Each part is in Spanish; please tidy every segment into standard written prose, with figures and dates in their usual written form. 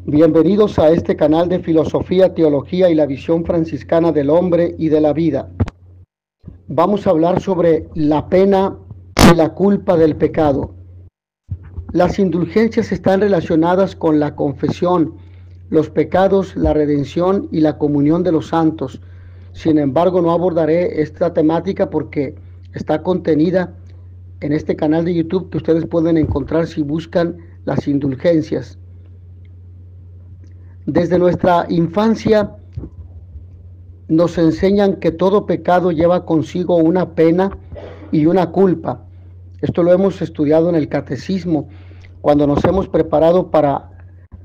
Bienvenidos a este canal de filosofía, teología y la visión franciscana del hombre y de la vida. Vamos a hablar sobre la pena y la culpa del pecado. Las indulgencias están relacionadas con la confesión, los pecados, la redención y la comunión de los santos. Sin embargo, no abordaré esta temática porque está contenida en este canal de YouTube que ustedes pueden encontrar si buscan las indulgencias. Desde nuestra infancia nos enseñan que todo pecado lleva consigo una pena y una culpa. Esto lo hemos estudiado en el catecismo, cuando nos hemos preparado para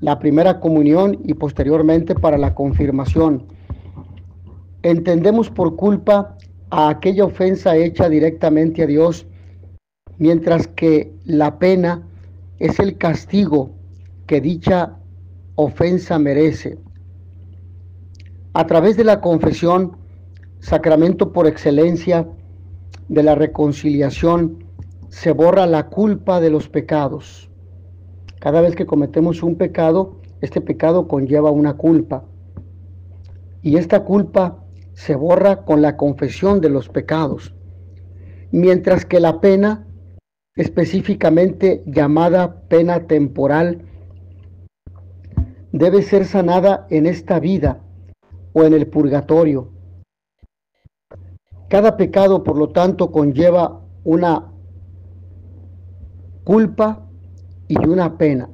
la primera comunión y posteriormente para la confirmación. Entendemos por culpa a aquella ofensa hecha directamente a Dios, mientras que la pena es el castigo que dicha ofensa merece. A través de la confesión, sacramento por excelencia de la reconciliación, se borra la culpa de los pecados. Cada vez que cometemos un pecado, este pecado conlleva una culpa. Y esta culpa se borra con la confesión de los pecados. Mientras que la pena, específicamente llamada pena temporal, debe ser sanada en esta vida o en el purgatorio. Cada pecado, por lo tanto, conlleva una culpa y una pena.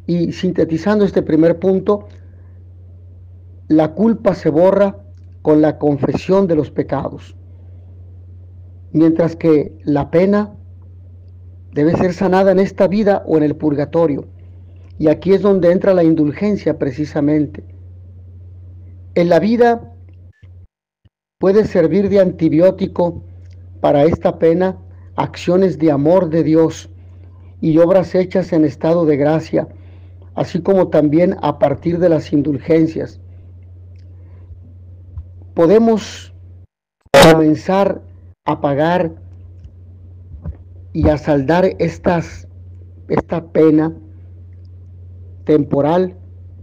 Y sintetizando este primer punto, la culpa se borra con la confesión de los pecados, mientras que la pena debe ser sanada en esta vida o en el purgatorio. Y aquí es donde entra la indulgencia precisamente. En la vida puede servir de antibiótico para esta pena acciones de amor de Dios y obras hechas en estado de gracia, así como también a partir de las indulgencias. Podemos comenzar a pagar y a saldar esta pena temporal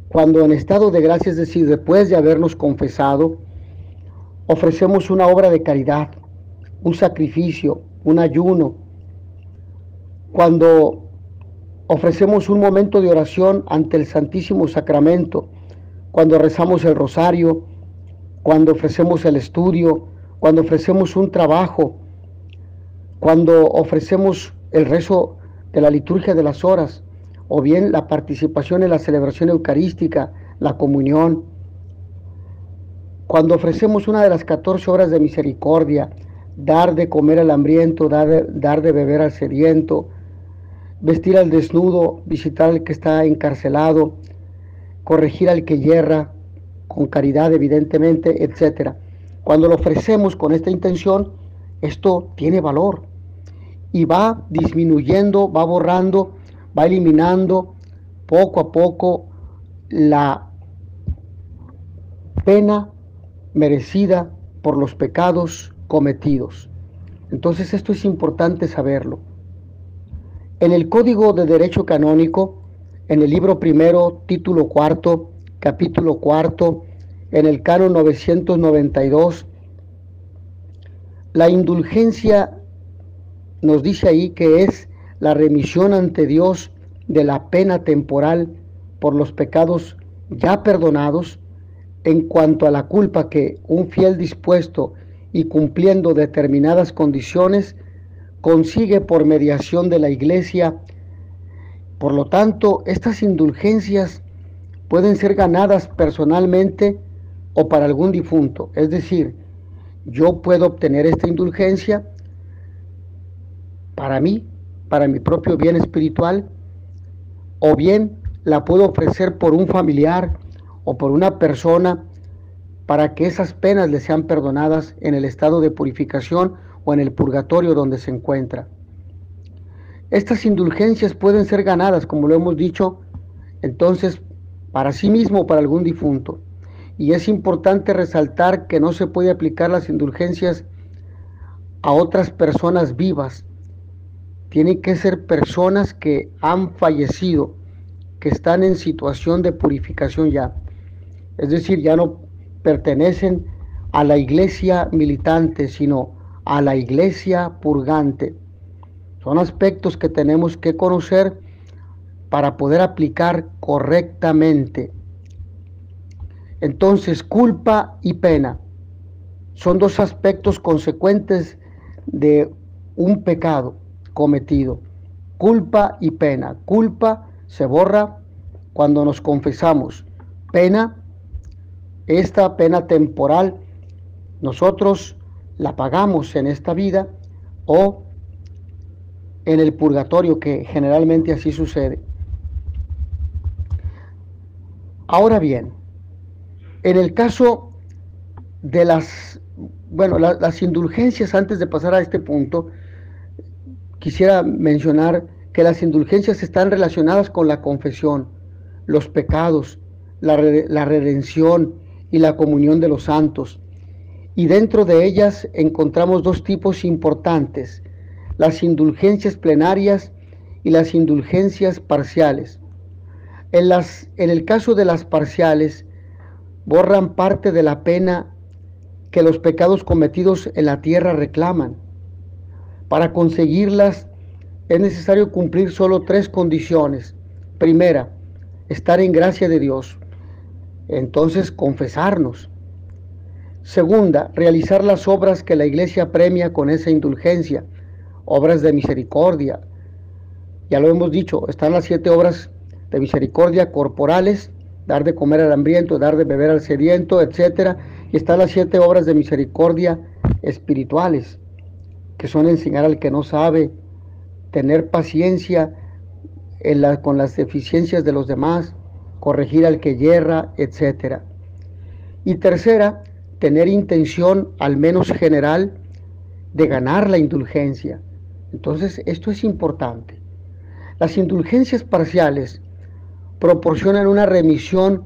cuando en estado de gracia, es decir, después de habernos confesado, ofrecemos una obra de caridad, un sacrificio, un ayuno. Cuando ofrecemos un momento de oración ante el Santísimo Sacramento, cuando rezamos el rosario, cuando ofrecemos el estudio, cuando ofrecemos un trabajo, cuando ofrecemos el rezo de la liturgia de las horas, o bien la participación en la celebración eucarística, la comunión, cuando ofrecemos una de las 14 horas de misericordia, dar de comer al hambriento, dar de beber al sediento, vestir al desnudo, visitar al que está encarcelado, corregir al que yerra, con caridad evidentemente, etc. Cuando lo ofrecemos con esta intención, esto tiene valor y va disminuyendo, va borrando, va eliminando poco a poco la pena merecida por los pecados cometidos. Entonces esto es importante saberlo. En el Código de Derecho Canónico, en el libro primero, título cuarto, capítulo cuarto, en el canon 992, la indulgencia nos dice ahí que es la remisión ante Dios de la pena temporal por los pecados ya perdonados, en cuanto a la culpa que un fiel dispuesto y cumpliendo determinadas condiciones consigue por mediación de la Iglesia. Por lo tanto, estas indulgencias pueden ser ganadas personalmente o para algún difunto. Es decir, yo puedo obtener esta indulgencia para mí, para mi propio bien espiritual, o bien la puedo ofrecer por un familiar o por una persona para que esas penas le sean perdonadas en el estado de purificación o en el purgatorio donde se encuentra. Estas indulgencias pueden ser ganadas, como lo hemos dicho, entonces para sí mismo o para algún difunto. Y es importante resaltar que no se puede aplicar las indulgencias a otras personas vivas. Tienen que ser personas que han fallecido, que están en situación de purificación ya. Es decir, ya no pertenecen a la iglesia militante, sino a la iglesia purgante. Son aspectos que tenemos que conocer para poder aplicar correctamente. Entonces, culpa y pena son dos aspectos consecuentes de un pecado cometido. Culpa y pena. Culpa se borra cuando nos confesamos. Pena, esta pena temporal, nosotros la pagamos en esta vida o en el purgatorio, que generalmente así sucede. Ahora bien, en el caso de las indulgencias, antes de pasar a este punto, quisiera mencionar que las indulgencias están relacionadas con la confesión, los pecados, la redención y la comunión de los santos. Y dentro de ellas encontramos dos tipos importantes: las indulgencias plenarias y las indulgencias parciales. En el caso de las parciales, borran parte de la pena que los pecados cometidos en la tierra reclaman. Para conseguirlas es necesario cumplir solo 3 condiciones. Primera, estar en gracia de Dios. Entonces, confesarnos. Segunda, realizar las obras que la iglesia premia con esa indulgencia, obras de misericordia. Ya lo hemos dicho, están las 7 obras de misericordia corporales: dar de comer al hambriento, dar de beber al sediento, etc. Y están las 7 obras de misericordia espirituales, que son enseñar al que no sabe, tener paciencia con las deficiencias de los demás, corregir al que yerra, etc. Y tercera, tener intención, al menos general, de ganar la indulgencia. Entonces, esto es importante. Las indulgencias parciales proporcionan una remisión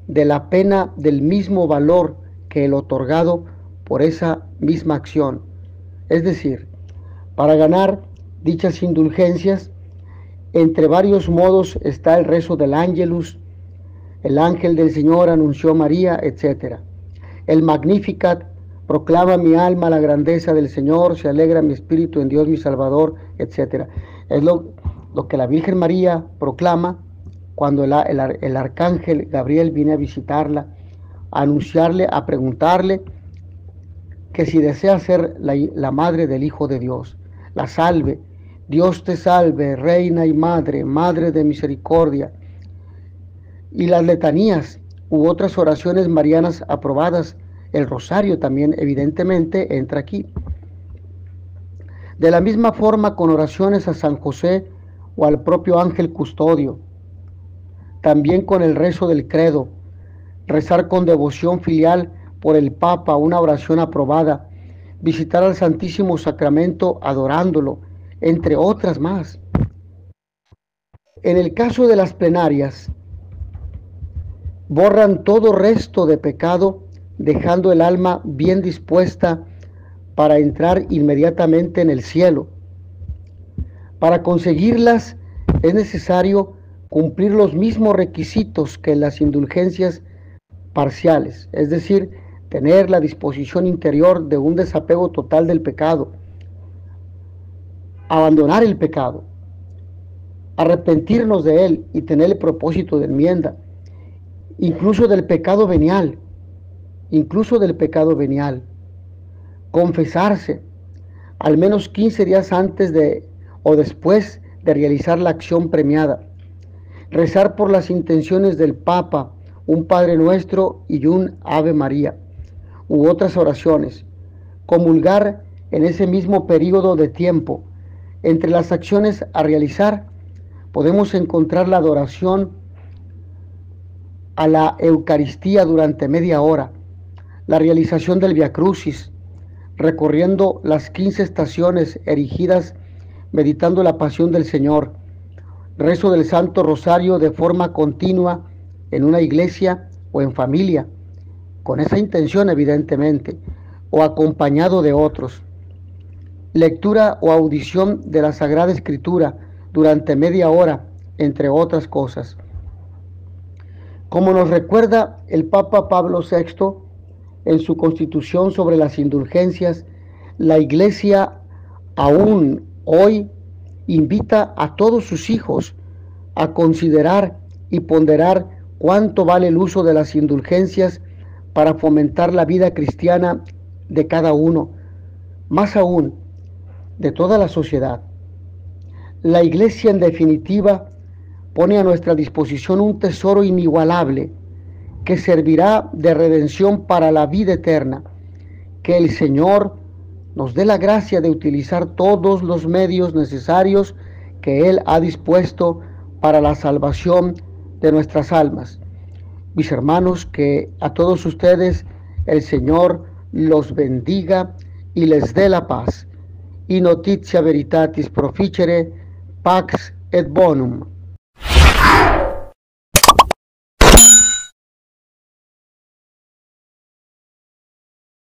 de la pena del mismo valor que el otorgado por esa misma acción. Es decir, para ganar dichas indulgencias, entre varios modos está el rezo del Ángelus, el ángel del Señor anunció a María, etc. El Magnificat proclama mi alma la grandeza del Señor, se alegra mi espíritu en Dios mi Salvador, etc. Es lo que la Virgen María proclama cuando el arcángel Gabriel viene a visitarla, a anunciarle, a preguntarle que si desea ser la madre del Hijo de Dios. La salve: Dios te salve, reina y madre, madre de misericordia. Y las letanías u otras oraciones marianas aprobadas, el rosario también evidentemente entra aquí. De la misma forma, con oraciones a San José o al propio ángel custodio. También con el rezo del credo, rezar con devoción filial por el Papa una oración aprobada, visitar al Santísimo Sacramento adorándolo, entre otras más. En el caso de las plenarias, borran todo resto de pecado, dejando el alma bien dispuesta para entrar inmediatamente en el cielo. Para conseguirlas es necesario cumplir los mismos requisitos que en las indulgencias parciales, es decir, tener la disposición interior de un desapego total del pecado, abandonar el pecado, arrepentirnos de él y tener el propósito de enmienda, incluso del pecado venial, confesarse al menos 15 días antes o después de realizar la acción premiada, rezar por las intenciones del Papa, un Padre Nuestro y un Ave María, u otras oraciones, comulgar en ese mismo periodo de tiempo. Entre las acciones a realizar podemos encontrar la adoración a la Eucaristía durante media hora, la realización del Via Crucis, recorriendo las 15 estaciones erigidas, meditando la pasión del Señor, rezo del Santo Rosario de forma continua en una iglesia o en familia, con esa intención evidentemente, o acompañado de otros. Lectura o audición de la Sagrada Escritura durante media hora, entre otras cosas. Como nos recuerda el Papa Pablo VI en su Constitución sobre las indulgencias, la Iglesia aún hoy invita a todos sus hijos a considerar y ponderar cuánto vale el uso de las indulgencias para fomentar la vida cristiana de cada uno, más aún de toda la sociedad. La Iglesia, en definitiva, pone a nuestra disposición un tesoro inigualable que servirá de redención para la vida eterna. Que el Señor nos dé la gracia de utilizar todos los medios necesarios que Él ha dispuesto para la salvación de nuestras almas. Mis hermanos, que a todos ustedes el Señor los bendiga y les dé la paz. Y notitia veritatis proficere, pax et bonum.